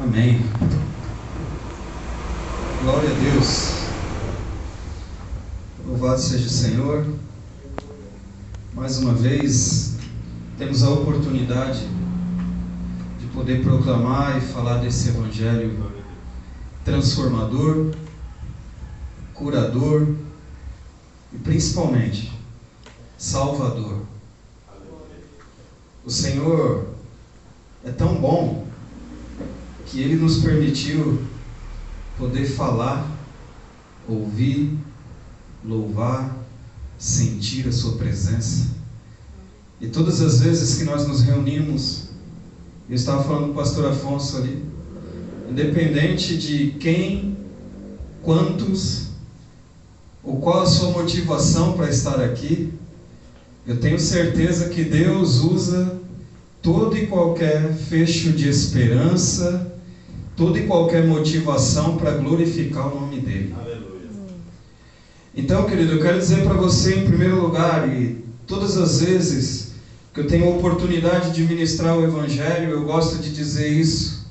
Amém. Glória a Deus. Louvado seja o Senhor. Mais uma vez, temos a oportunidade de poder proclamar e falar desse Evangelho transformador, curador e principalmente salvador. O Senhor é tão bom que Ele nos permitiu poder falar, ouvir, louvar, sentir a Sua presença. E todas as vezes que nós nos reunimos, eu estava falando com o pastor Afonso ali, independente de quem, quantos, ou qual a sua motivação para estar aqui, eu tenho certeza que Deus usa todo e qualquer fecho de esperança, toda e qualquer motivação para glorificar o nome dEle. Aleluia. Então, querido, eu quero dizer para você em primeiro lugar, e todas as vezes que eu tenho a oportunidade de ministrar o Evangelho, eu gosto de dizer isso,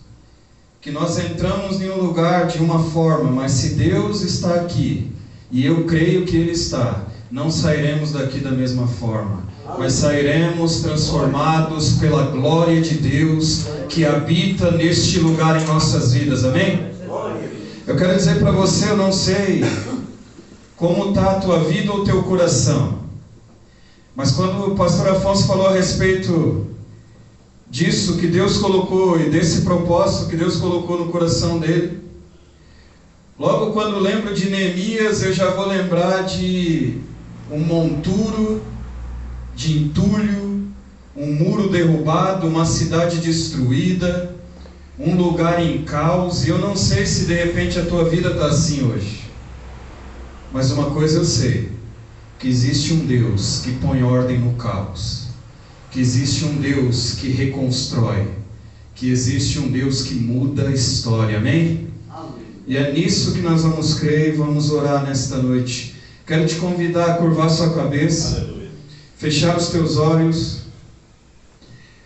que nós entramos em um lugar de uma forma, mas se Deus está aqui, e eu creio que Ele está, não sairemos daqui da mesma forma, mas sairemos transformados pela glória de Deus que habita neste lugar em nossas vidas, amém? Eu quero dizer para você, eu não sei como está a tua vida ou o teu coração, mas quando o pastor Afonso falou a respeito disso que Deus colocou e desse propósito que Deus colocou no coração dele, logo quando lembro de Neemias, eu já vou lembrar de um monturo, de entulho, um muro derrubado, uma cidade destruída, um lugar em caos. E eu não sei se de repente a tua vida está assim hoje, mas uma coisa eu sei, que existe um Deus que põe ordem no caos, que existe um Deus que reconstrói, que existe um Deus que muda a história, amém? E é nisso que nós vamos crer e vamos orar nesta noite. Quero te convidar a curvar sua cabeça, Aleluia. Fechar os teus olhos.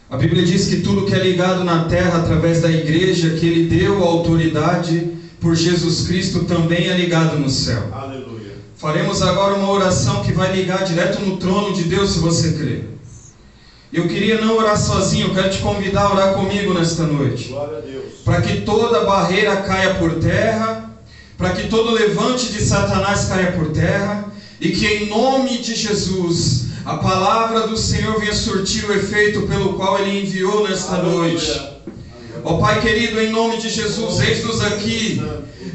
A Bíblia diz que tudo que é ligado na terra através da igreja que Ele deu autoridade por Jesus Cristo também é ligado no céu. Aleluia. Faremos agora uma oração que vai ligar direto no trono de Deus, se você crer. Eu queria não orar sozinho, eu quero te convidar a orar comigo nesta noite. Glória a Deus. Para que toda barreira caia por terra, para que todo levante de Satanás caia por terra, e que em nome de Jesus a palavra do Senhor venha surtir o efeito pelo qual Ele enviou nesta noite. Ó Pai querido, em nome de Jesus, eis-nos aqui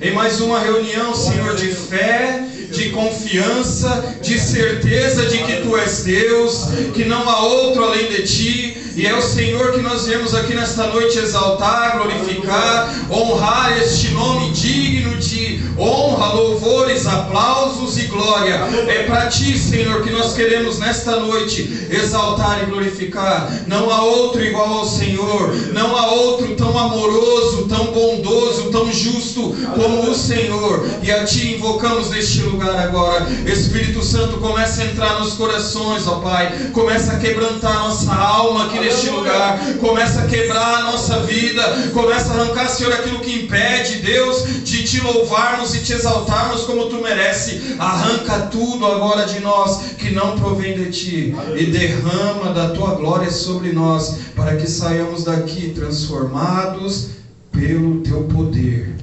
em mais uma reunião, Senhor, de fé, de confiança, de certeza de que Tu és Deus, que não há outro além de Ti, e é o Senhor que nós viemos aqui nesta noite exaltar, glorificar, honrar este nome digno de honra, louvores, aplausos e glória. É para Ti, Senhor, que nós queremos nesta noite exaltar e glorificar. Não há outro igual ao Senhor, não há outro tão amoroso, tão bondoso, tão justo como o Senhor, e a Ti invocamos neste lugar agora. Espírito Santo, começa a entrar nos corações, ó Pai, começa a quebrantar nossa alma aqui neste lugar, começa a quebrar a nossa vida, começa a arrancar, Senhor, aquilo que impede, Deus, de Te louvarmos e Te exaltarmos como Tu merece. Arranca tudo agora de nós que não provém de Ti, e derrama da Tua glória sobre nós, para que saiamos daqui transformados pelo Teu poder,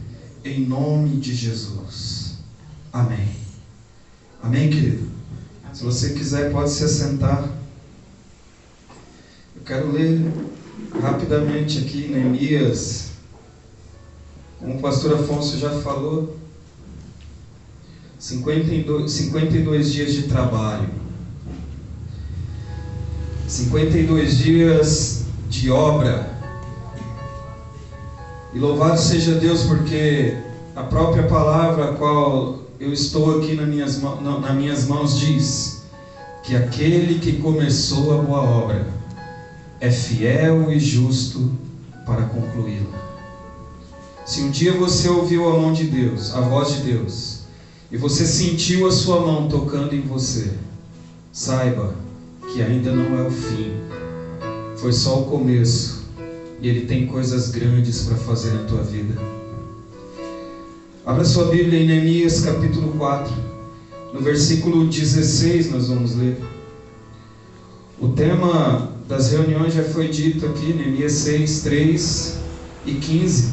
em nome de Jesus. Amém. Amém, querido? Se você quiser, pode se assentar. Eu quero ler rapidamente aqui Neemias, como o pastor Afonso já falou, 52 dias de trabalho, 52 dias de obra. E louvado seja Deus, porque a própria palavra a qual eu estou aqui nas minhas mãos diz que aquele que começou a boa obra é fiel e justo para concluí-la. Se um dia você ouviu a mão de Deus, a voz de Deus, e você sentiu a sua mão tocando em você, saiba que ainda não é o fim, foi só o começo e Ele tem coisas grandes para fazer na tua vida. Abra sua Bíblia em Neemias capítulo 4, no versículo 16 nós vamos ler. O tema das reuniões já foi dito aqui, Neemias 6, 3 e 15.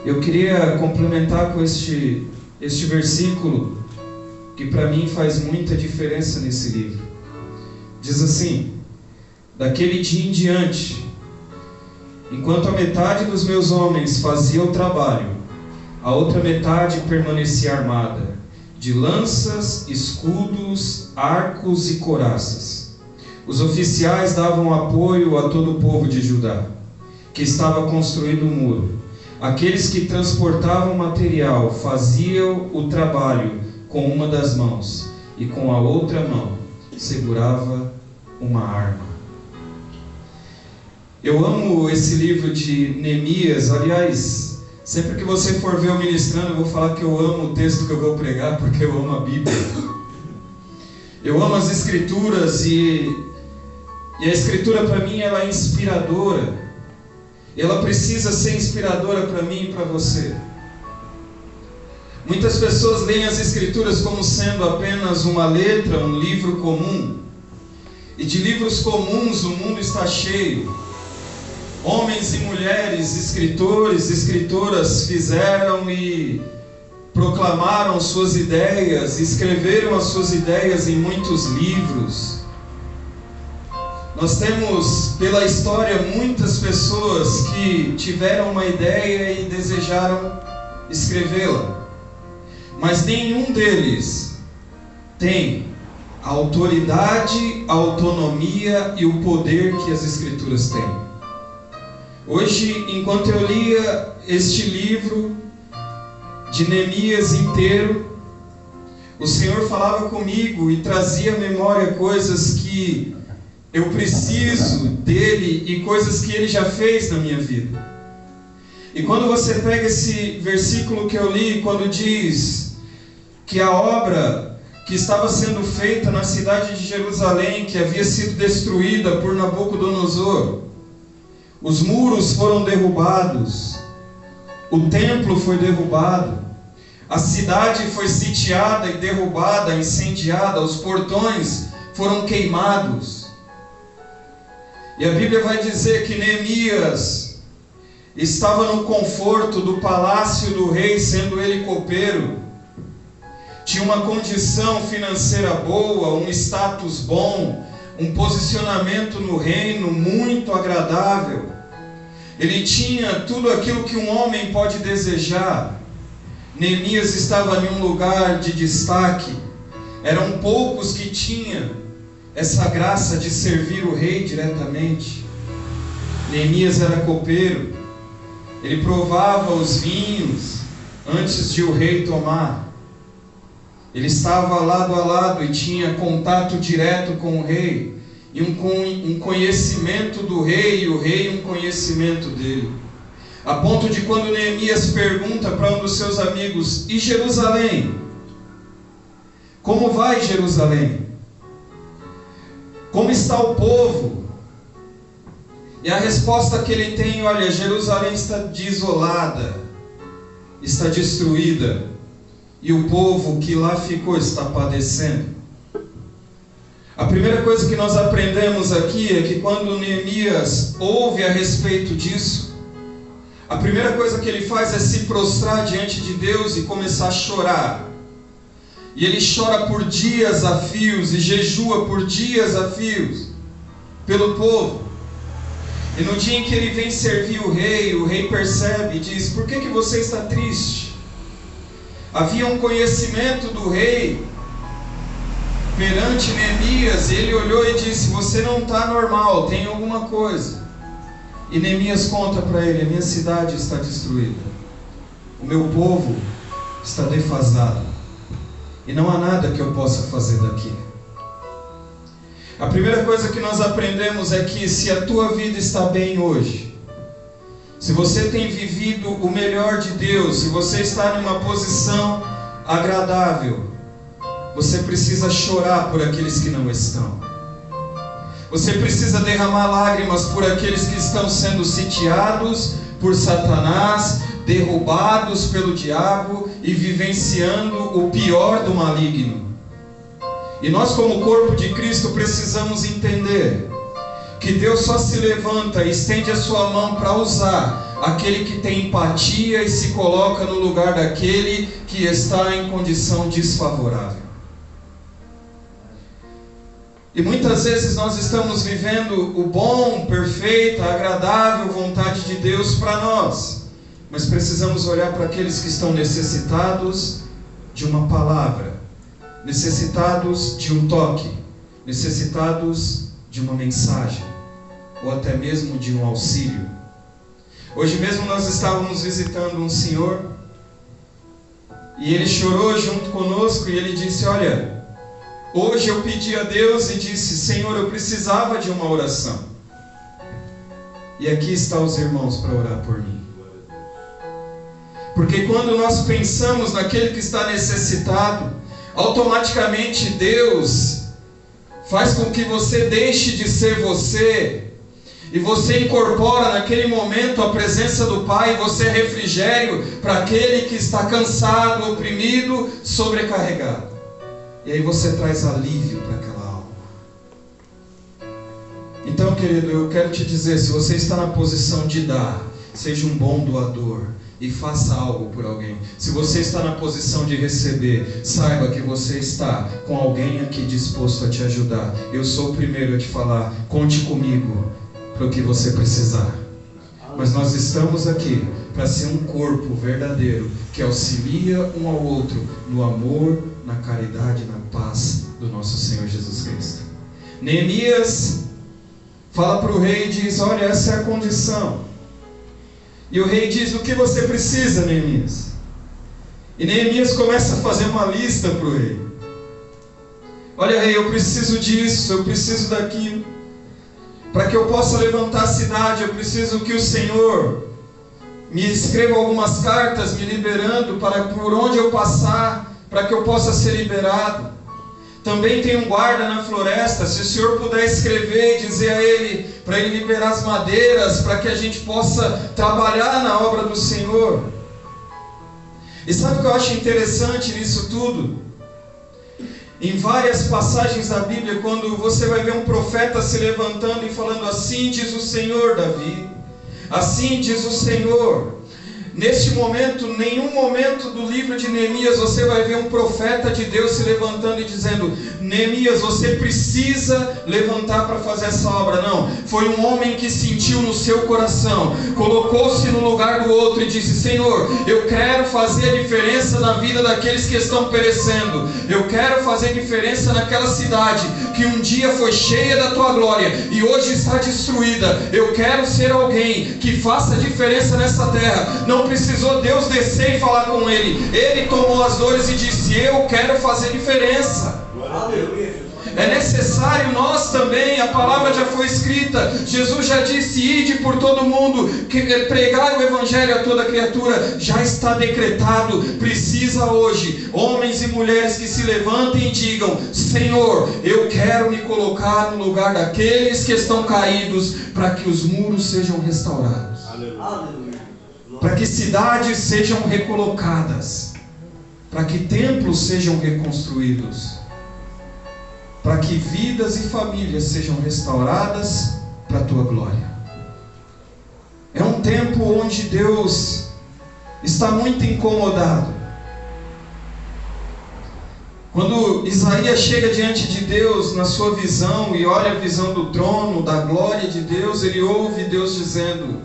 Eu queria complementar com este versículo, que para mim faz muita diferença nesse livro. Diz assim: daquele dia em diante, enquanto a metade dos meus homens fazia o trabalho, a outra metade permanecia armada, de lanças, escudos, arcos e couraças. Os oficiais davam apoio a todo o povo de Judá, que estava construindo o muro. Aqueles que transportavam material faziam o trabalho com uma das mãos, e com a outra mão segurava uma arma. Eu amo esse livro de Neemias. Aliás, sempre que você for ver eu ministrando, eu vou falar que eu amo o texto que eu vou pregar, porque eu amo a Bíblia. Eu amo as Escrituras e a Escritura para mim ela é inspiradora. Ela precisa ser inspiradora para mim e para você. Muitas pessoas leem as Escrituras como sendo apenas uma letra, um livro comum. E de livros comuns o mundo está cheio. Homens e mulheres, escritores, escritoras fizeram e proclamaram suas ideias, escreveram as suas ideias em muitos livros. Nós temos pela história muitas pessoas que tiveram uma ideia e desejaram escrevê-la, mas nenhum deles tem a autoridade, a autonomia e o poder que as Escrituras têm. Hoje, enquanto eu lia este livro de Neemias inteiro, o Senhor falava comigo e trazia à memória coisas que eu preciso dele e coisas que ele já fez na minha vida. E quando você pega esse versículo que eu li, quando diz que a obra que estava sendo feita na cidade de Jerusalém, que havia sido destruída por Nabucodonosor, os muros foram derrubados, o templo foi derrubado, a cidade foi sitiada e derrubada, incendiada, os portões foram queimados. E a Bíblia vai dizer que Neemias estava no conforto do palácio do rei, sendo ele copeiro. Tinha uma condição financeira boa, um status bom, um posicionamento no reino muito agradável. Ele tinha tudo aquilo que um homem pode desejar. Neemias estava em um lugar de destaque. Eram poucos que tinham essa graça de servir o rei diretamente. Neemias era copeiro. Ele provava os vinhos antes de o rei tomar. Ele estava lado a lado e tinha contato direto com o rei, e um conhecimento do rei, e o rei um conhecimento dele. A ponto de quando Neemias pergunta para um dos seus amigos: e Jerusalém? Como vai Jerusalém? Como está o povo? E a resposta que ele tem: olha, Jerusalém está desolada, está destruída, e o povo que lá ficou está padecendo. A primeira coisa que nós aprendemos aqui é que quando Neemias ouve a respeito disso, a primeira coisa que ele faz é se prostrar diante de Deus e começar a chorar. E ele chora por dias a fios e jejua por dias a fios pelo povo. E no dia em que ele vem servir o rei percebe e diz: por que você está triste? Havia um conhecimento do rei perante Neemias, e ele olhou e disse: você não está normal, tem alguma coisa. E Neemias conta para ele: a minha cidade está destruída, o meu povo está defasado, e não há nada que eu possa fazer daqui. A primeira coisa que nós aprendemos é que se a tua vida está bem hoje, se você tem vivido o melhor de Deus, se você está numa posição agradável, você precisa chorar por aqueles que não estão. Você precisa derramar lágrimas por aqueles que estão sendo sitiados por Satanás, derrubados pelo diabo e vivenciando o pior do maligno. E nós, como corpo de Cristo, precisamos entender que Deus só se levanta e estende a sua mão para usar aquele que tem empatia e se coloca no lugar daquele que está em condição desfavorável. E muitas vezes nós estamos vivendo o bom, perfeito, agradável vontade de Deus para nós, mas precisamos olhar para aqueles que estão necessitados de uma palavra, necessitados de um toque, necessitados de uma mensagem, ou até mesmo de um auxílio. Hoje mesmo nós estávamos visitando um senhor, e ele chorou junto conosco, e ele disse: olha, hoje eu pedi a Deus e disse: Senhor, eu precisava de uma oração. E aqui estão os irmãos para orar por mim. Porque quando nós pensamos naquele que está necessitado, automaticamente Deus faz com que você deixe de ser você, e você incorpora naquele momento a presença do Pai, e você é refrigério para aquele que está cansado, oprimido, sobrecarregado. E aí você traz alívio para aquela alma. Então, querido, eu quero te dizer, se você está na posição de dar, seja um bom doador e faça algo por alguém. Se você está na posição de receber, saiba que você está com alguém aqui disposto a te ajudar. Eu sou o primeiro a te falar: conte comigo para o que você precisar. Mas nós estamos aqui para ser um corpo verdadeiro que auxilia um ao outro no amor, na caridade, na paz do nosso Senhor Jesus Cristo. Neemias fala para o rei e diz: olha, essa é a condição. E o rei diz: o que você precisa, Neemias? E Neemias começa a fazer uma lista para o rei. Olha, rei, eu preciso disso, eu preciso daquilo. Para que eu possa levantar a cidade, eu preciso que o Senhor me escreva algumas cartas me liberando para por onde eu passar, para que eu possa ser liberado. Também tem um guarda na floresta, se o Senhor puder escrever e dizer a ele, para ele liberar as madeiras, para que a gente possa trabalhar na obra do Senhor. E sabe o que eu acho interessante nisso tudo? Em várias passagens da Bíblia, quando você vai ver um profeta se levantando e falando: assim diz o Senhor, Davi, assim diz o Senhor. Neste momento, nenhum momento do livro de Neemias você vai ver um profeta de Deus se levantando e dizendo: Neemias, você precisa levantar para fazer essa obra. Não, foi um homem que sentiu no seu coração, colocou-se no lugar do outro e disse: Senhor, eu quero fazer a diferença na vida daqueles que estão perecendo. Eu quero fazer diferença naquela cidade que um dia foi cheia da tua glória e hoje está destruída. Eu quero ser alguém que faça diferença nessa terra. Não precisou Deus descer e falar com ele. Ele tomou as dores e disse: eu quero fazer diferença. É necessário nós também, a palavra já foi escrita, Jesus já disse: ide por todo mundo, pregai o evangelho a toda criatura, já está decretado. Precisa hoje homens e mulheres que se levantem e digam: Senhor, eu quero me colocar no lugar daqueles que estão caídos, para que os muros sejam restaurados, para que cidades sejam recolocadas, para que templos sejam reconstruídos, para que vidas e famílias sejam restauradas para a tua glória. É um tempo onde Deus está muito incomodado. Quando Isaías chega diante de Deus na sua visão e olha a visão do trono, da glória de Deus, ele ouve Deus dizendo: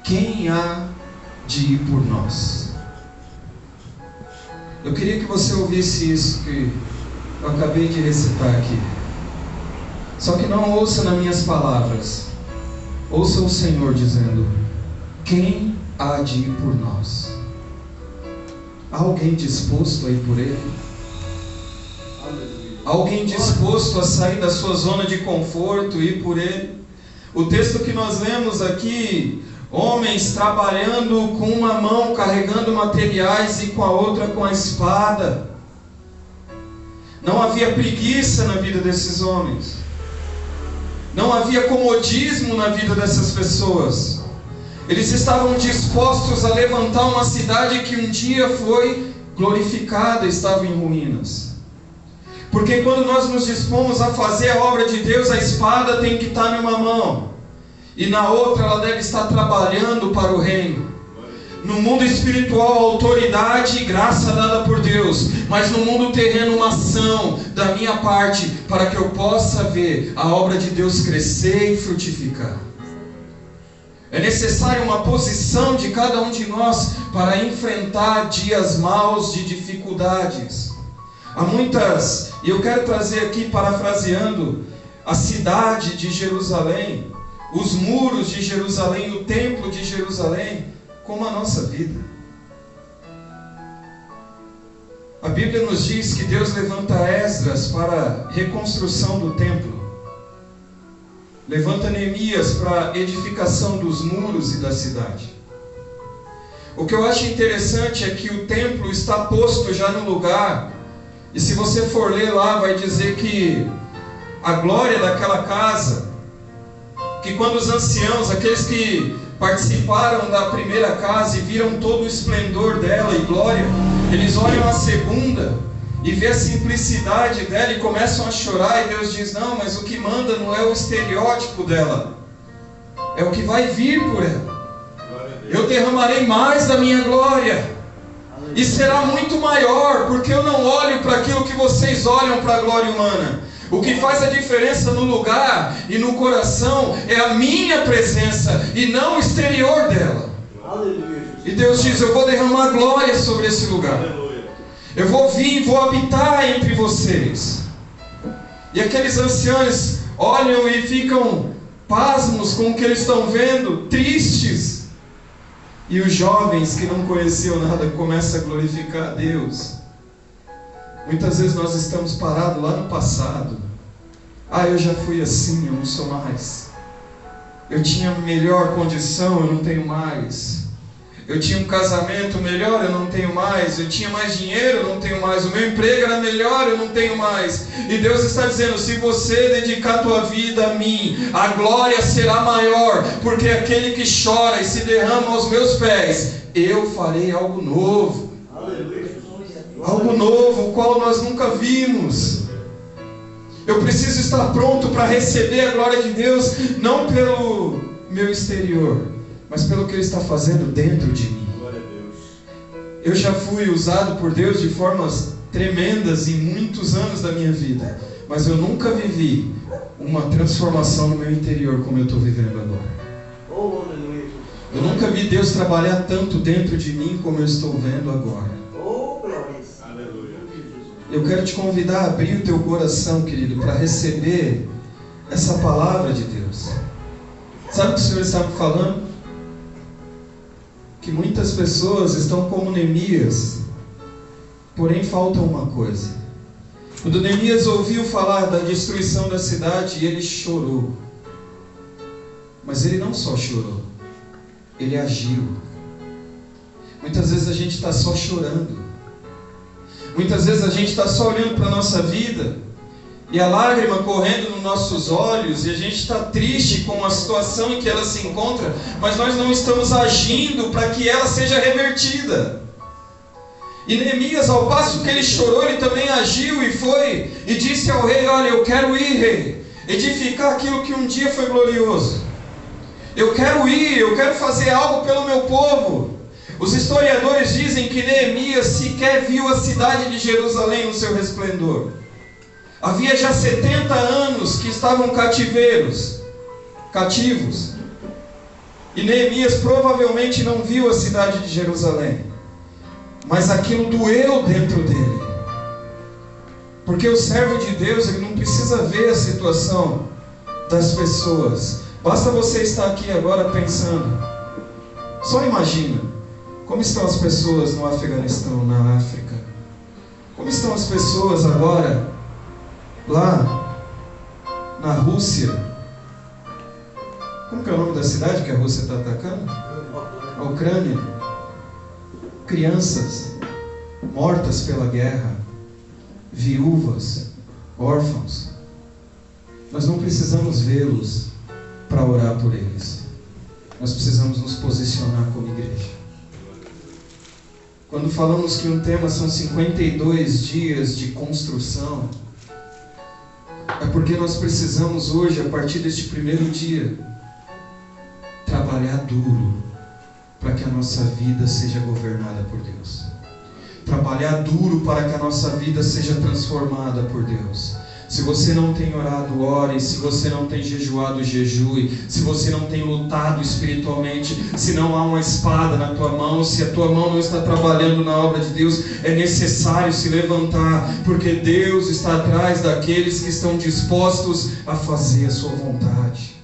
quem há de ir por nós? Eu queria que você ouvisse isso que eu acabei de recitar aqui. Só que não ouça nas minhas palavras, ouça o Senhor dizendo: quem há de ir por nós? Há alguém disposto a ir por Ele? Há alguém disposto a sair da sua zona de conforto e ir por Ele? O texto que nós lemos aqui, homens trabalhando com uma mão carregando materiais e com a outra com a espada. Não havia preguiça na vida desses homens. Não havia comodismo na vida dessas pessoas. Eles estavam dispostos a levantar uma cidade que um dia foi glorificada, estava em ruínas. Porque quando nós nos dispomos a fazer a obra de Deus, a espada tem que estar numa mão, e na outra ela deve estar trabalhando para o reino. No mundo espiritual, autoridade e graça dada por Deus, mas no mundo terreno, uma ação da minha parte, para que eu possa ver a obra de Deus crescer e frutificar. É necessário uma posição de cada um de nós para enfrentar dias maus de dificuldades. Há muitas, e eu quero trazer aqui, parafraseando, a cidade de Jerusalém, os muros de Jerusalém, o templo de Jerusalém, como a nossa vida. A Bíblia nos diz que Deus levanta Esdras para a reconstrução do templo. Levanta Neemias para a edificação dos muros e da cidade. O que eu acho interessante é que o templo está posto já no lugar. E se você for ler lá, vai dizer que a glória daquela casa, que quando os anciãos, aqueles que participaram da primeira casa e viram todo o esplendor dela e glória, eles olham a segunda e vê a simplicidade dela e começam a chorar, e Deus diz: não, mas o que manda não é o estereótipo dela, é o que vai vir por ela. Eu derramarei mais da minha glória, e será muito maior, porque eu não olho para aquilo que vocês olham para a glória humana. O que faz a diferença no lugar e no coração é a minha presença e não o exterior dela. E Deus diz: eu vou derramar glória sobre esse lugar. Eu vou vir, vou habitar entre vocês. E aqueles anciãos olham e ficam pasmos com o que eles estão vendo, tristes. E os jovens que não conheciam nada começam a glorificar a Deus. Muitas vezes nós estamos parados lá no passado. Eu já fui assim, eu não sou mais. Eu tinha melhor condição, eu não tenho mais. Eu tinha um casamento melhor, eu não tenho mais. Eu tinha mais dinheiro, eu não tenho mais. O meu emprego era melhor, eu não tenho mais. E Deus está dizendo: se você dedicar a tua vida a mim, a glória será maior. Porque aquele que chora e se derrama aos meus pés, eu farei algo novo. Algo novo, o qual nós nunca vimos. Eu preciso estar pronto para receber a glória de Deus, não pelo meu exterior, mas pelo que Ele está fazendo dentro de mim. Eu já fui usado por Deus de formas tremendas em muitos anos da minha vida, mas eu nunca vivi uma transformação no meu interior como eu estou vivendo agora. Eu nunca vi Deus trabalhar tanto dentro de mim como eu estou vendo agora. Eu quero te convidar a abrir o teu coração, querido, para receber essa palavra de Deus. Sabe o que o Senhor está me falando? Que muitas pessoas estão como Neemias, porém falta uma coisa. Quando Neemias ouviu falar da destruição da cidade, ele chorou. Mas ele não só chorou, ele agiu. Muitas vezes a gente está só chorando. Muitas vezes a gente está só olhando para a nossa vida e a lágrima correndo nos nossos olhos, e a gente está triste com a situação em que ela se encontra, mas nós não estamos agindo para que ela seja revertida. E Neemias, ao passo que ele chorou, ele também agiu e foi e disse ao rei: olha, eu quero ir, rei, edificar aquilo que um dia foi glorioso. Eu quero ir, eu quero fazer algo pelo meu povo. Os historiadores dizem que Neemias sequer viu a cidade de Jerusalém no seu resplendor. Havia já 70 anos que estavam cativos. E Neemias provavelmente não viu a cidade de Jerusalém. Mas aquilo doeu dentro dele. Porque o servo de Deus, ele não precisa ver a situação das pessoas. Basta você estar aqui agora pensando. Só imagina. Como estão as pessoas no Afeganistão, na África? Como estão as pessoas agora lá na Rússia? Como que é o nome da cidade que a Rússia está atacando? A Ucrânia. Crianças mortas pela guerra, viúvas, órfãos. Nós não precisamos vê-los para orar por eles. Nós precisamos nos posicionar como igreja. Quando falamos que um tema são 52 dias de construção, é porque nós precisamos hoje, a partir deste primeiro dia, trabalhar duro para que a nossa vida seja governada por Deus. Trabalhar duro para que a nossa vida seja transformada por Deus. Se você não tem orado, ore. Se você não tem jejuado, jejue. Se você não tem lutado espiritualmente, se não há uma espada na tua mão, se a tua mão não está trabalhando na obra de Deus, é necessário se levantar, porque Deus está atrás daqueles que estão dispostos a fazer a sua vontade.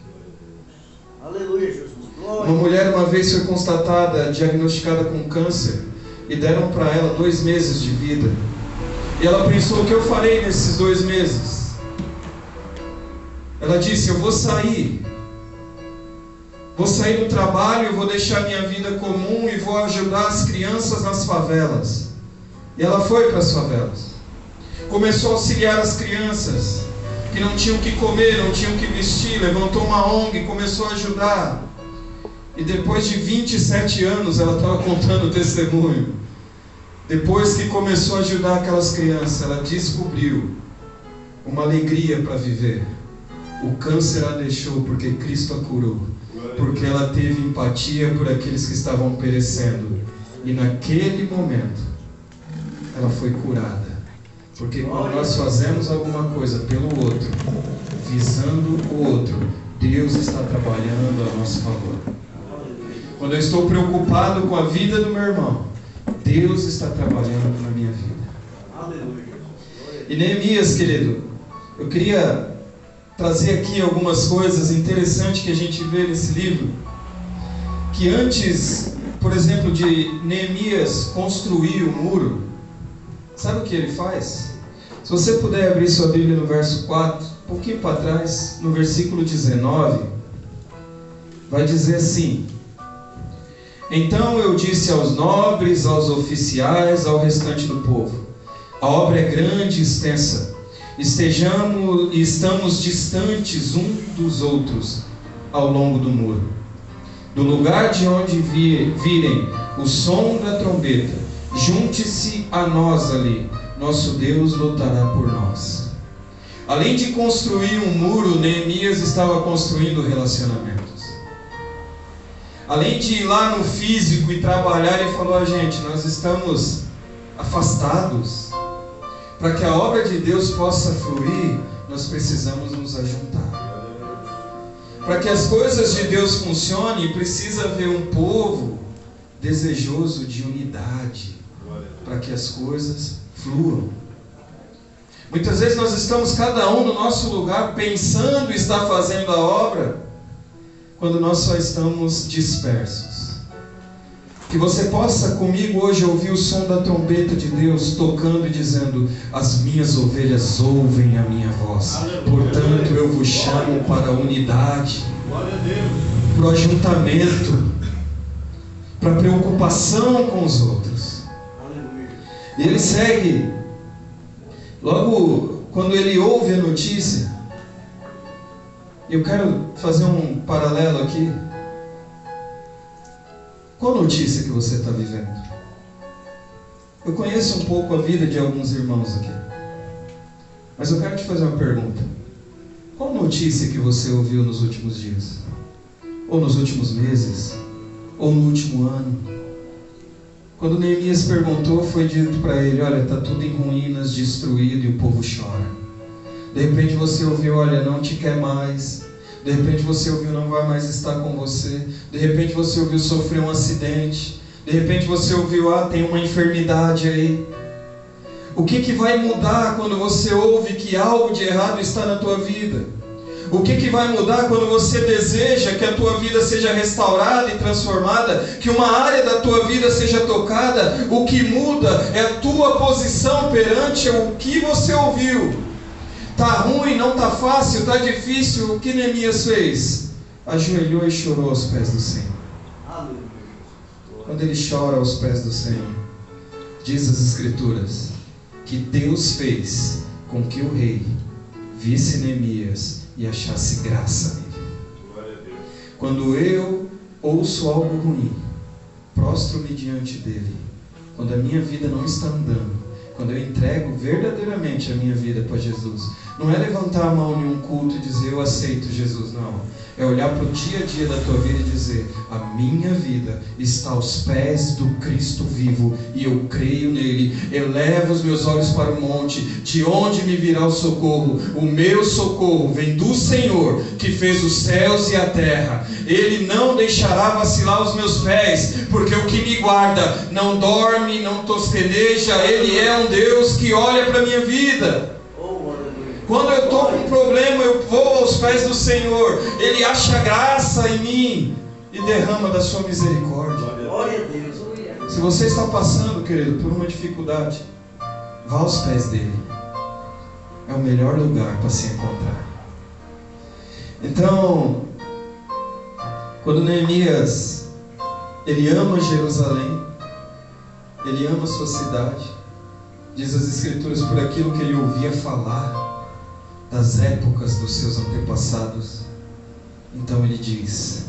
Aleluia, Jesus. Glória. Uma mulher uma vez foi constatada, diagnosticada com câncer, e deram para ela 2 meses de vida. E ela pensou: o que eu farei nesses 2 meses? Ela disse: eu vou sair do trabalho, eu vou deixar minha vida comum e vou ajudar as crianças nas favelas. E ela foi para as favelas, começou a auxiliar as crianças que não tinham o que comer, não tinham o que vestir, levantou uma ONG, começou a ajudar. E depois de 27 anos, ela estava contando o testemunho, depois que começou a ajudar aquelas crianças, ela descobriu uma alegria para viver. O câncer a deixou porque Cristo a curou, porque ela teve empatia por aqueles que estavam perecendo. E naquele momento, ela foi curada. Porque quando nós fazemos alguma coisa pelo outro, visando o outro, Deus está trabalhando a nosso favor. Quando eu estou preocupado com a vida do meu irmão, Deus está trabalhando na minha vida. E Neemias, querido, eu queria trazer aqui algumas coisas interessantes que a gente vê nesse livro. Que antes, por exemplo, de Neemias construir o muro, sabe o que ele faz? Se você puder abrir sua Bíblia no verso 4, um pouquinho para trás, no versículo 19, vai dizer assim: então eu disse aos nobres, aos oficiais, ao restante do povo: a obra é grande e extensa. Estamos distantes uns dos outros ao longo do muro. Do lugar de onde virem o som da trombeta, junte-se a nós ali. Nosso Deus lutará por nós. Além de construir um muro, Neemias estava construindo relacionamentos. Além de ir lá no físico e trabalhar, ele falou: gente, nós estamos afastados. Para que a obra de Deus possa fluir, nós precisamos nos ajuntar. Para que as coisas de Deus funcionem, precisa haver um povo desejoso de unidade, para que as coisas fluam. Muitas vezes nós estamos cada um no nosso lugar, pensando estar fazendo a obra, quando nós só estamos dispersos. Que você possa comigo hoje ouvir o som da trombeta de Deus tocando e dizendo: as minhas ovelhas ouvem a minha voz. Portanto eu vos chamo para a unidade, para o ajuntamento, para a preocupação com os outros. E ele segue. Logo quando ele ouve a notícia, eu quero fazer um paralelo aqui. Qual notícia que você está vivendo? Eu conheço um pouco a vida de alguns irmãos aqui, mas eu quero te fazer uma pergunta. Qual notícia que você ouviu nos últimos dias? Ou nos últimos meses? Ou no último ano? Quando Neemias perguntou, foi dito para ele: olha, está tudo em ruínas, destruído, e o povo chora. De repente você ouviu: olha, não te quer mais. De repente você ouviu: não vai mais estar com você. De repente você ouviu: sofreu um acidente. De repente você ouviu: tem uma enfermidade aí. O que vai mudar quando você ouve que algo de errado está na tua vida? O que vai mudar quando você deseja que a tua vida seja restaurada e transformada, que uma área da tua vida seja tocada? O que muda é a tua posição perante o que você ouviu. Está ruim, não está fácil, está difícil. O que Neemias fez? Ajoelhou e chorou aos pés do Senhor. Quando ele chora aos pés do Senhor, diz as Escrituras que Deus fez com que o rei visse Neemias e achasse graça nele. Quando eu ouço algo ruim, prostro-me diante dele. Quando a minha vida não está andando, quando eu entrego verdadeiramente a minha vida para Jesus, não é levantar a mão em um culto e dizer eu aceito Jesus, não. É olhar para o dia a dia da tua vida e dizer: a minha vida está aos pés do Cristo vivo e eu creio nele. Elevo os meus olhos para o monte, de onde me virá o socorro? O meu socorro vem do Senhor, que fez os céus e a terra. Ele não deixará vacilar os meus pés, porque o que me guarda não dorme, não tosqueneja. Ele é um Deus que olha para a minha vida. Quando eu estou com um problema, eu vou aos pés do Senhor. Ele acha graça em mim e derrama da sua misericórdia. Glória a Deus. Se você está passando, querido, por uma dificuldade, vá aos pés dele. É o melhor lugar para se encontrar. Então, quando Neemias, ele ama Jerusalém, ele ama a sua cidade, diz as Escrituras, por aquilo que ele ouvia falar das épocas dos seus antepassados. Então ele diz: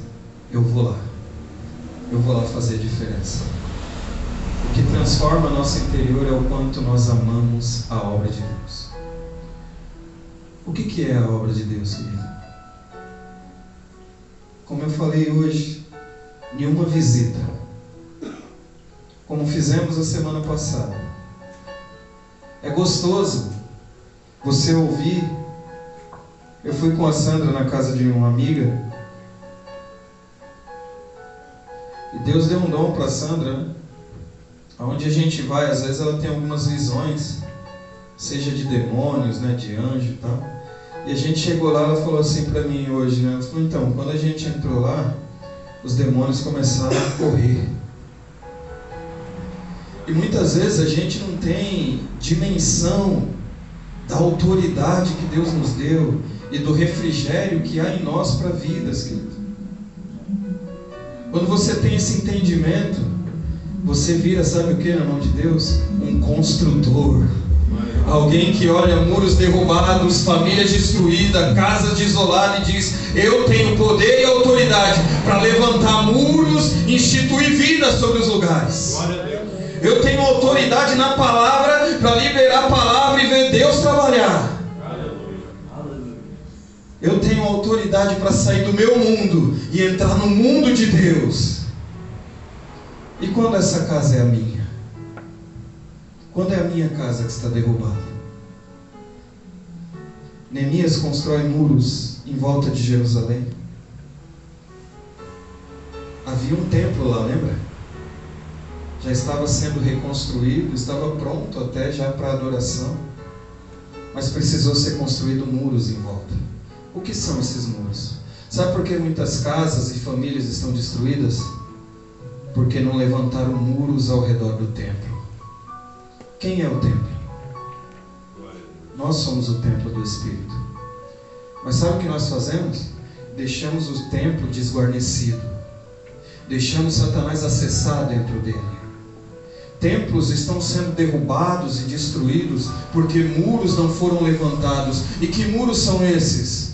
eu vou lá fazer a diferença. O que transforma nosso interior é o quanto nós amamos a obra de Deus. O que é a obra de Deus, querido? Como eu falei hoje, nenhuma visita, como fizemos a semana passada. É gostoso você ouvir. Eu fui com a Sandra na casa de uma amiga, e Deus deu um dom para a Sandra, né? Aonde a gente vai, às vezes ela tem algumas visões, seja de demônios, né, de anjo e tal. E a gente chegou lá, ela falou assim para mim hoje, né? Ela falou: então, quando a gente entrou lá, os demônios começaram a correr. E muitas vezes a gente não tem dimensão da autoridade que Deus nos deu e do refrigério que há em nós para vidas, querido. Quando você tem esse entendimento, você vira, sabe o que na mão de Deus? Um construtor. Alguém que olha muros derrubados, famílias destruídas, casas desoladas e diz: eu tenho poder e autoridade para levantar muros, instituir vida sobre os lugares. Eu tenho autoridade na palavra para liberar a palavra e ver Deus trabalhar. Eu tenho autoridade para sair do meu mundo e entrar no mundo de Deus. E quando essa casa é a minha? Quando é a minha casa que está derrubada? Neemias constrói muros em volta de Jerusalém. Havia um templo lá, lembra? Já estava sendo reconstruído, estava pronto até já para adoração, mas precisou ser construído muros em volta. O que são esses muros? Sabe por que muitas casas e famílias estão destruídas? Porque não levantaram muros ao redor do templo. Quem é o templo? Nós somos o templo do Espírito. Mas sabe o que nós fazemos? Deixamos o templo desguarnecido. Deixamos Satanás acessar dentro dele. Templos estão sendo derrubados e destruídos porque muros não foram levantados. E que muros são esses?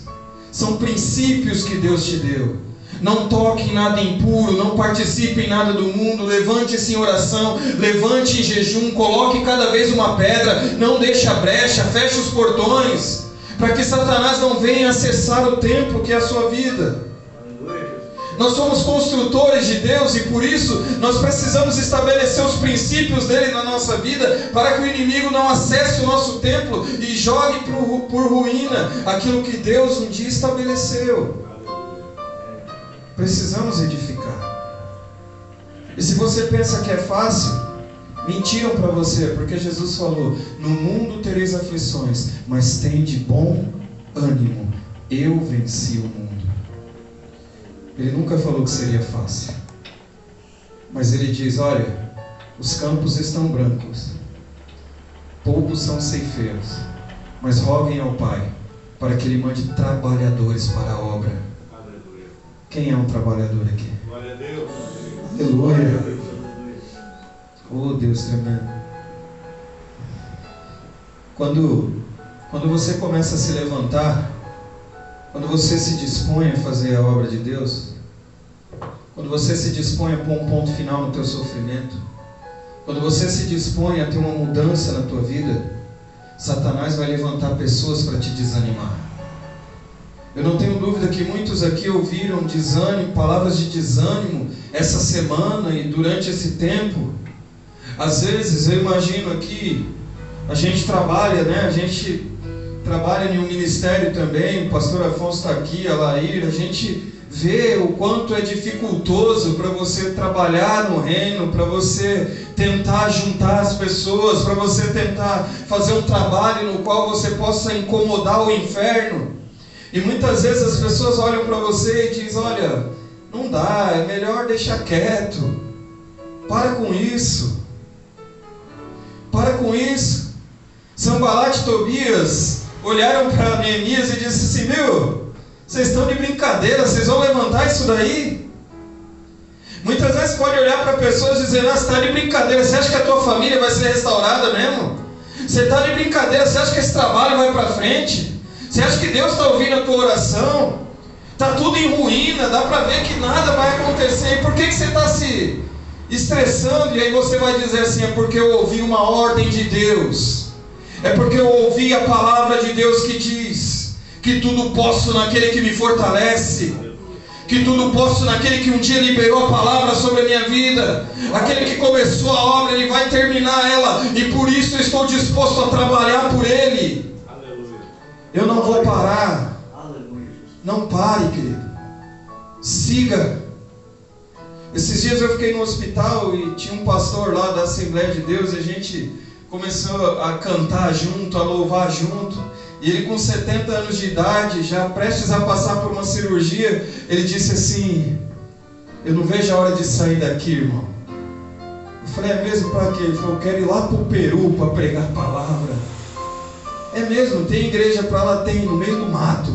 São princípios que Deus te deu. Não toque em nada impuro, não participe em nada do mundo, levante-se em oração, levante em jejum, coloque cada vez uma pedra, não deixe a brecha, feche os portões, para que Satanás não venha acessar o templo que é a sua vida. Nós somos construtores de Deus e por isso nós precisamos estabelecer os princípios dele na nossa vida, para que o inimigo não acesse o nosso templo e jogue por ruína aquilo que Deus um dia estabeleceu. Precisamos edificar. E se você pensa que é fácil, mentiram para você, porque Jesus falou: no mundo tereis aflições, mas tende bom ânimo, eu venci o mundo. Ele nunca falou que seria fácil, mas ele diz: olha, os campos estão brancos, poucos são ceifeiros, mas roguem ao Pai para que Ele mande trabalhadores para a obra. Aleluia. Quem é um trabalhador aqui? Glória a Deus. Aleluia. Oh, Deus tremendo. Quando você começa a se levantar, Quando você se dispõe a fazer a obra de Deus, quando você se dispõe a pôr um ponto final no teu sofrimento, quando você se dispõe a ter uma mudança na tua vida, Satanás vai levantar pessoas para te desanimar. Eu não tenho dúvida que muitos aqui ouviram desânimo, palavras de desânimo essa semana e durante esse tempo. Às vezes eu imagino aqui, a gente trabalha, né? A gente trabalha em um ministério também, o pastor Afonso está aqui, a Laíra, a gente vê o quanto é dificultoso para você trabalhar no reino, para você tentar juntar as pessoas, para você tentar fazer um trabalho no qual você possa incomodar o inferno. E muitas vezes as pessoas olham para você e dizem: olha, não dá, é melhor deixar quieto, para com isso, para com isso. Sanbalat e Tobias olharam para Neemias e disseram assim: meu, vocês estão de brincadeira, vocês vão levantar isso daí? Muitas vezes pode olhar para pessoas e dizer: você está de brincadeira, você acha que a tua família vai ser restaurada mesmo? Você está de brincadeira, você acha que esse trabalho vai para frente? Você acha que Deus está ouvindo a tua oração? Está tudo em ruína, dá para ver que nada vai acontecer. E por que você está se estressando? E aí você vai dizer assim: é porque eu ouvi uma ordem de Deus. É porque eu ouvi a palavra de Deus que diz que tudo posso naquele que me fortalece, que tudo posso naquele que um dia liberou a palavra sobre a minha vida. Aquele que começou a obra, ele vai terminar ela, e por isso eu estou disposto a trabalhar por ele. Eu não vou parar. Não pare, querido. Siga. Esses dias eu fiquei no hospital e tinha um pastor lá da Assembleia de Deus, e a gente começou a cantar junto, a louvar junto. E ele, com 70 anos de idade, já prestes a passar por uma cirurgia, ele disse assim: eu não vejo a hora de sair daqui, irmão. Eu falei: é mesmo? Para quê? Ele falou: eu quero ir lá para o Peru para pregar a palavra. É mesmo? Tem igreja para lá? Tem, no meio do mato.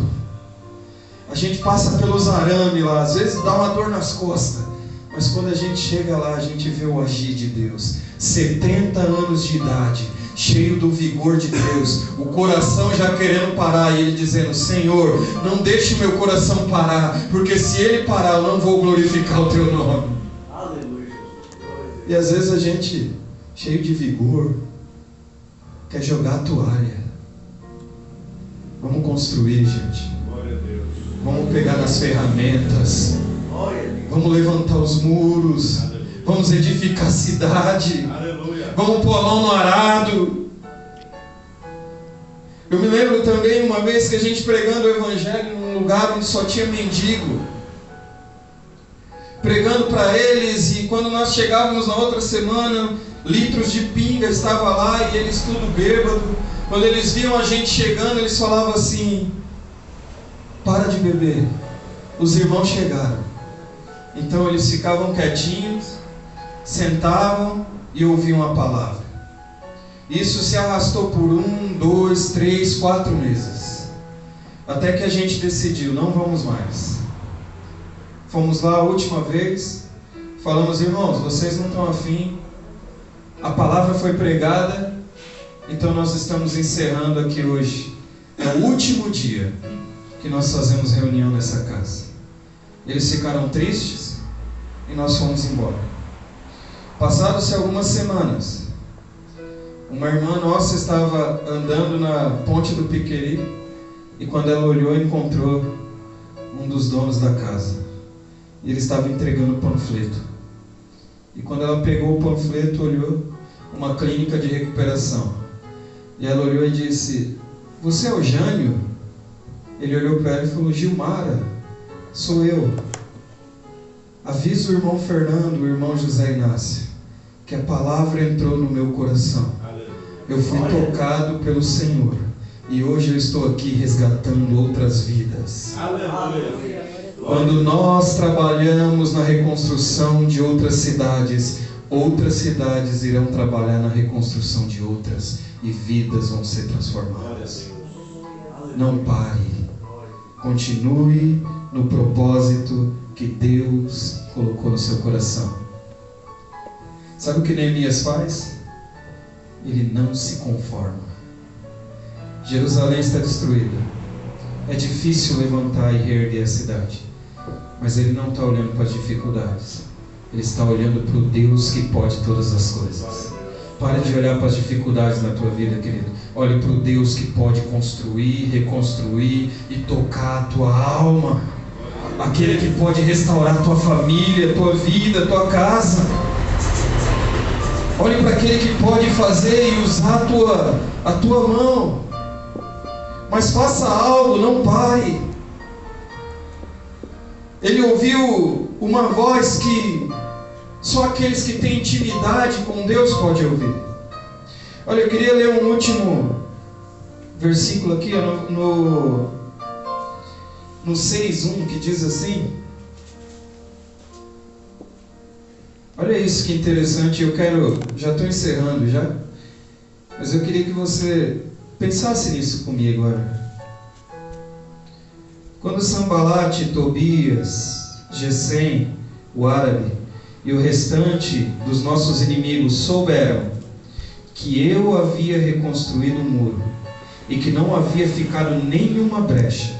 A gente passa pelos arames lá, às vezes dá uma dor nas costas, mas quando a gente chega lá, a gente vê o agir de Deus. 70 anos de idade, cheio do vigor de Deus, o coração já querendo parar, e ele dizendo: Senhor, não deixe meu coração parar, porque se ele parar, eu não vou glorificar o teu nome. Aleluia. E às vezes a gente, cheio de vigor, quer jogar a toalha. Vamos construir, gente. Vamos pegar nas ferramentas. Vamos levantar os muros. Vamos edificar a cidade. Vamos pôr a mão no arado. Eu me lembro também uma vez que a gente pregando o evangelho num lugar onde só tinha mendigo, pregando para eles, e quando nós chegávamos na outra semana, litros de pinga estavam lá e eles tudo bêbado. Quando eles viam a gente chegando, eles falavam assim: para de beber, os irmãos chegaram. Então eles ficavam quietinhos, sentavam e ouviam a palavra. Isso se arrastou por 1, 2, 3, 4 meses, até que a gente decidiu: não vamos mais. Fomos lá a última vez, falamos: irmãos, vocês não estão afim, a palavra foi pregada, então nós estamos encerrando aqui hoje. É o último dia que nós fazemos reunião nessa casa. Eles ficaram tristes e nós fomos embora. Passadas-se algumas semanas, uma irmã nossa estava andando na ponte do Piqueri, e quando ela olhou, encontrou um dos donos da casa, e ele estava entregando o panfleto. E quando ela pegou o panfleto, olhou: uma clínica de recuperação. E ela olhou e disse: você é o Jânio? Ele olhou para ela e falou: Gilmara, sou eu. Avisa o irmão Fernando, o irmão José Inácio, que a palavra entrou no meu coração. Eu fui tocado pelo Senhor, e hoje eu estou aqui resgatando outras vidas. Quando nós trabalhamos na reconstrução de outras cidades irão trabalhar na reconstrução de outras, e vidas vão ser transformadas. Não pare. Continue no propósito que Deus colocou no seu coração. Sabe o que Neemias faz? Ele não se conforma. Jerusalém está destruída. é difícil levantar e reerguer a cidade. Mas ele não está olhando para as dificuldades. Ele está olhando para o Deus que pode todas as coisas. Pare de olhar para as dificuldades na tua vida, querido. Olhe para o Deus que pode construir, reconstruir e tocar a tua alma. Aquele que pode restaurar a tua família, a tua vida, a tua casa. Olhe para aquele que pode fazer e usar a tua mão. Mas faça algo, não pare. Ele ouviu uma voz que só aqueles que têm intimidade com Deus podem ouvir. Olha, eu queria ler um último versículo aqui no 6:1, que diz assim. Olha isso que interessante. Já estou encerrando já, mas eu queria que você pensasse nisso comigo agora. Quando Sambalate, Tobias, Gesem, o árabe, e o restante dos nossos inimigos souberam que eu havia reconstruído o muro e que não havia ficado nenhuma brecha,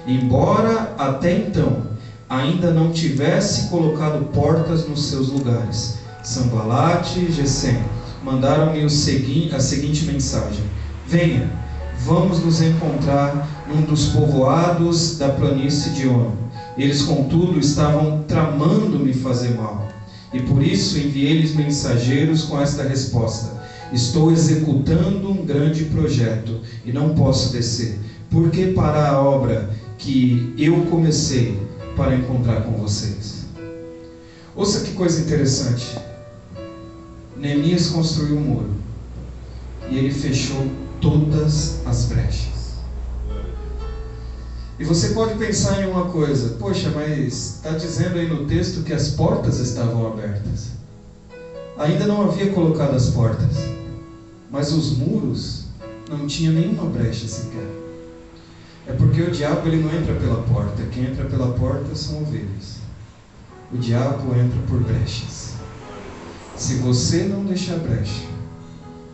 embora até então ainda não tivesse colocado portas nos seus lugares, Sambalate e Gesem mandaram-me a seguinte mensagem: venha, vamos nos encontrar num dos povoados da planície de Ono. Eles, contudo, estavam tramando me fazer mal. E por isso enviei-lhes mensageiros com esta resposta: estou executando um grande projeto e não posso descer, porque parar a obra que eu comecei para encontrar com vocês. Ouça que coisa interessante. Neemias construiu um muro e ele fechou todas as brechas. E você pode pensar em uma coisa: poxa, mas está dizendo aí no texto que as portas estavam abertas. Ainda não havia colocado as portas, mas os muros não tinham nenhuma brecha sequer. É porque o diabo ele não entra pela porta. Quem entra pela porta são ovelhas. O diabo entra por brechas. Se você não deixar brecha,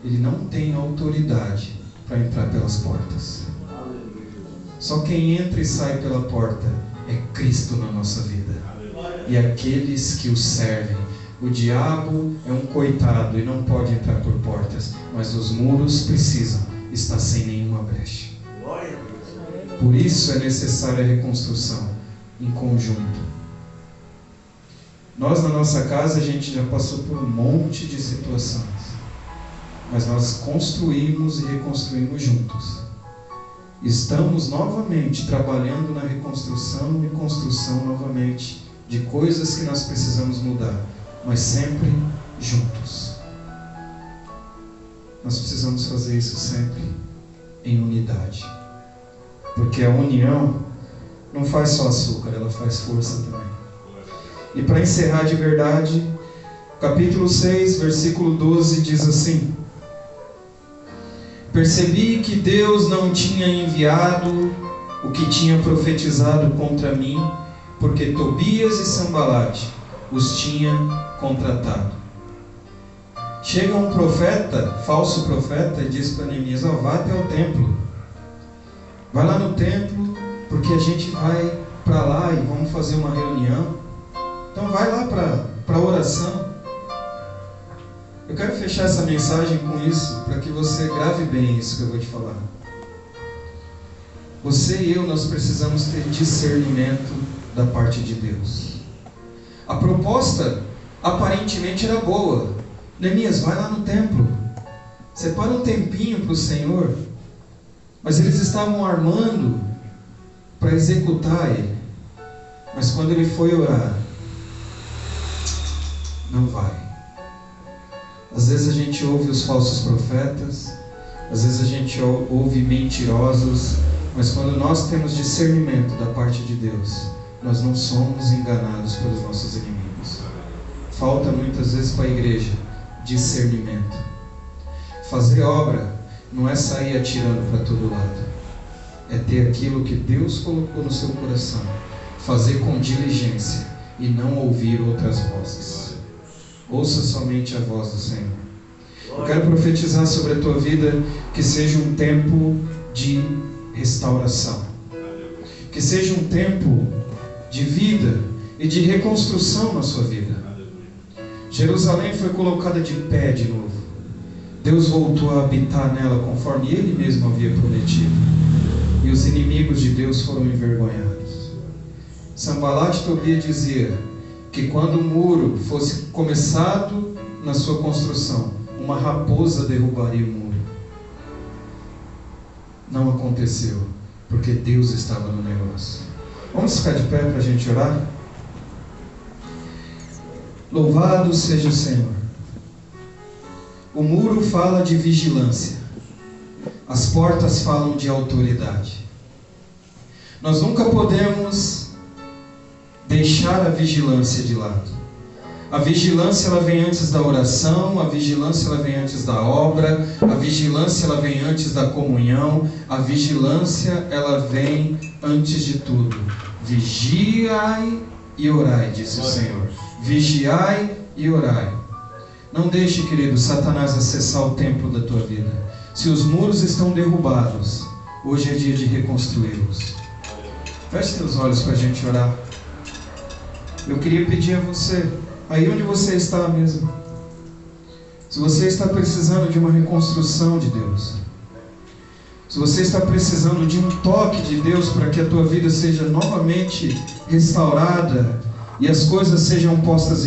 ele não tem autoridade para entrar pelas portas. Só quem entra e sai pela porta é Cristo na nossa vida. E aqueles que o servem. O diabo é um coitado e não pode entrar por portas, mas os muros precisam estar sem nenhuma brecha. Por isso é necessária a reconstrução em conjunto. Nós na nossa casa a gente já passou por um monte de situações, mas nós construímos e reconstruímos juntos. Estamos novamente trabalhando na reconstrução e construção novamente de coisas que nós precisamos mudar, mas sempre juntos. Nós precisamos fazer isso sempre em unidade, porque a união não faz só açúcar, ela faz força também. E para encerrar de verdade, capítulo 6, versículo 12 diz assim: percebi que Deus não tinha enviado o que tinha profetizado contra mim, porque Tobias e Sambalate os tinha contratado. Chega um profeta, falso profeta, e diz para Neemias: vá até o templo. Vai lá no templo, porque a gente vai para lá e vamos fazer uma reunião. Então vai lá para a oração. Eu quero fechar essa mensagem com isso, para que você grave bem isso que eu vou te falar. Você e eu, nós precisamos ter discernimento da parte de Deus. A proposta aparentemente era boa. Neemias, vai lá no templo, separa um tempinho para o Senhor. Mas eles estavam armando para executar ele. Mas quando ele foi orar, não vai. Às vezes a gente ouve os falsos profetas, às vezes a gente ouve mentirosos, mas quando nós temos discernimento da parte de Deus, nós não somos enganados pelos nossos inimigos. Falta muitas vezes para a igreja discernimento. Fazer obra não é sair atirando para todo lado, é ter aquilo que Deus colocou no seu coração, fazer com diligência e não ouvir outras vozes. Ouça somente a voz do Senhor. Eu quero profetizar sobre a tua vida que seja um tempo de restauração. Que seja um tempo de vida e de reconstrução na sua vida. Jerusalém foi colocada de pé de novo. Deus voltou a habitar nela conforme Ele mesmo havia prometido. E os inimigos de Deus foram envergonhados. Sanbalat e Tobia dizia que quando o muro fosse começado na sua construção, uma raposa derrubaria o muro. Não aconteceu, porque Deus estava no negócio. Vamos ficar de pé para a gente orar? Louvado seja o Senhor. O muro fala de vigilância. As portas falam de autoridade. Nós nunca podemos deixar a vigilância de lado. A vigilância ela vem antes da oração, a vigilância ela vem antes da obra, a vigilância ela vem antes da comunhão, a vigilância ela vem antes de tudo. Vigiai e orai, disse o Senhor. Vigiai e orai. Não deixe, querido, Satanás acessar o templo da tua vida. Se os muros estão derrubados, hoje é dia de reconstruí-los. Feche teus olhos para a gente orar. Eu queria pedir a você, aí onde você está mesmo, se você está precisando de uma reconstrução de Deus, se você está precisando de um toque de Deus para que a tua vida seja novamente restaurada e as coisas sejam postas em